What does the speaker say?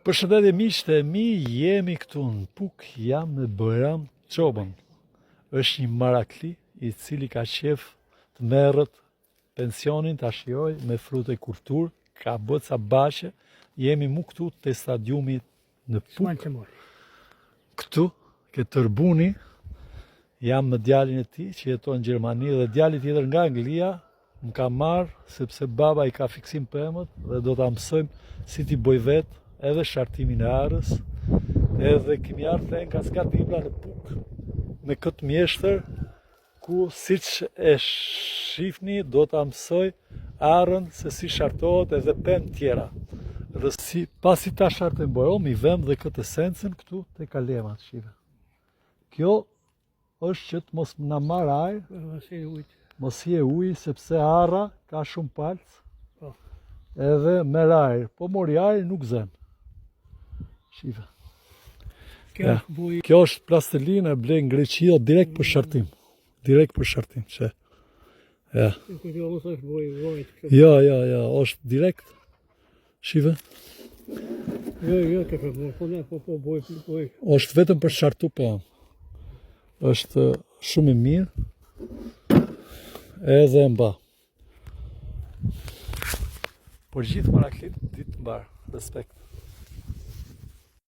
Përshëndetje miqtë e mi, jemi këtu në Puk, jam me Bajram Çoban. Është një marakli i cili ka qef të merret pensionin të ashjoj me frute kultur, ka bëca bashkë, jemi mu këtu te stadiumi në Puk. Këtu, ke Tërbuni, jam me djalin e tij që jeton në Gjermani dhe djali tjetër nga Anglia, më ka marrë sepse baba i ka fiksim pemët dhe do ta mësojmë si t'i bëj vetë edhe shartimin e arës, edhe kemi ardhur në kaskadimra në Puk me këtë mjeshtër ku siç e shihni do ta mësoj arën se si shartohet edhe pemë tjera. Dhe si pasi ta shartojmë bojom, i vëmë dhe këtë esencën këtu te kalemat, shive. Kjo është që të mos na marr ajër, mos hije ujë sepse arra ka shumë palc edhe merr ajër, po mori ajër nuk zën. Shive. Kjo është plastelinë e blej në Greqi direkt për shartim. Direkt për shartim, që. Ja. Jo, është direkt. Shive. Jo, është vetëm për shartu po. Është shumë i mirë. Edhe mba. Por gjithë maraklit ditë mbar. Respekt.